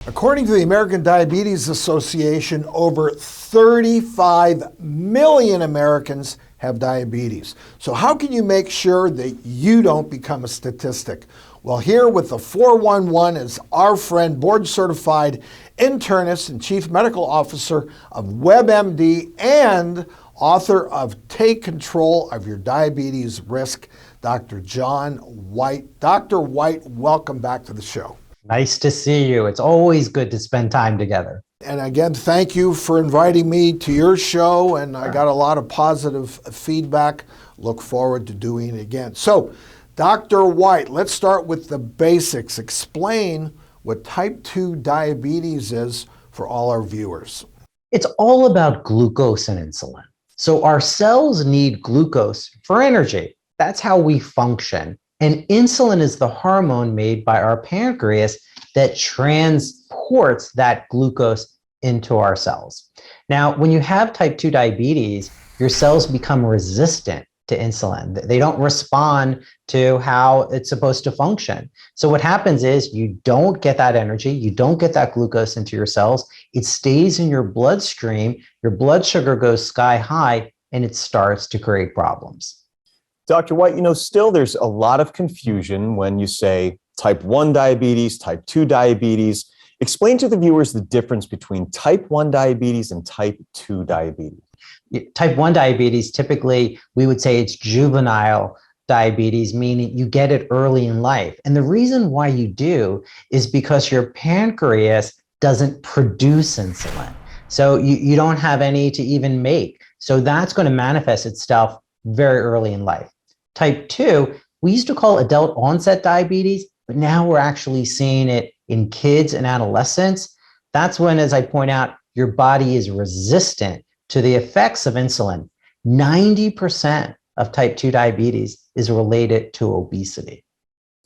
According to the American Diabetes Association, over 35 million Americans have diabetes. So how can you make sure that you don't become a statistic? Well, here with the 411 is our friend, board-certified internist and chief medical officer of WebMD and author of Take Control of Your Diabetes Risk, Dr. John Whyte. Dr. Whyte, welcome back to the show. Nice to see you. It's always good to spend time together. And again, thank you for inviting me to your show, and I got a lot of positive feedback. Look forward to doing it again. So, Dr. Whyte, let's start with the basics. Explain what type 2 diabetes is for all our viewers. It's all about glucose and insulin. So our cells need glucose for energy. That's how we function. And insulin is the hormone made by our pancreas that transports that glucose into our cells. Now, when you have type 2 diabetes, your cells become resistant to insulin. They don't respond to how it's supposed to function. So what happens is you don't get that energy, you don't get that glucose into your cells, it stays in your bloodstream, your blood sugar goes sky high, and it starts to create problems. Dr. Whyte, still there's a lot of confusion when you say type 1 diabetes, type 2 diabetes. Explain to the viewers the difference between type 1 diabetes and type 2 diabetes. Type 1 diabetes, typically, we would say it's juvenile diabetes, meaning you get it early in life. And the reason why you do is because your pancreas doesn't produce insulin. So you don't have any to even make. So that's going to manifest itself very early in life. Type 2, we used to call adult onset diabetes, but now we're actually seeing it in kids and adolescents. That's when, as I point out, your body is resistant to the effects of insulin. 90% of type 2 diabetes is related to obesity.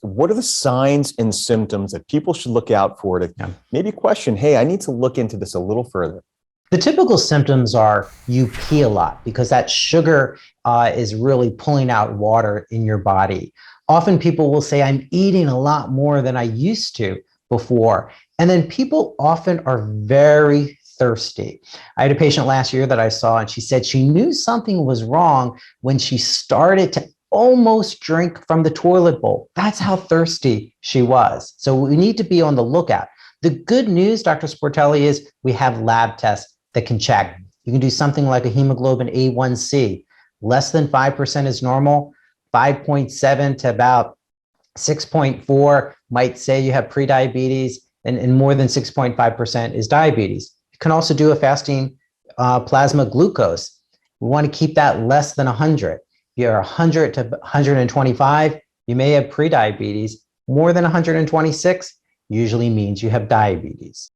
What are the signs and symptoms that people should look out for to maybe question, hey, I need to look into this a little further? The typical symptoms are you pee a lot because that sugar is really pulling out water in your body. Often people will say, I'm eating a lot more than I used to before. And then people often are very thirsty. I had a patient last year that I saw, and she said she knew something was wrong when she started to almost drink from the toilet bowl. That's how thirsty she was. So we need to be on the lookout. The good news, Dr. Sportelli, is we have lab tests that can check. You can do something like a hemoglobin A1C. Less than 5% is normal. 5.7 to about 6.4 might say you have prediabetes, and more than 6.5% is diabetes. You can also do a fasting plasma glucose. We want to keep that less than 100. If you're 100 to 125, you may have prediabetes. More than 126 usually means you have diabetes.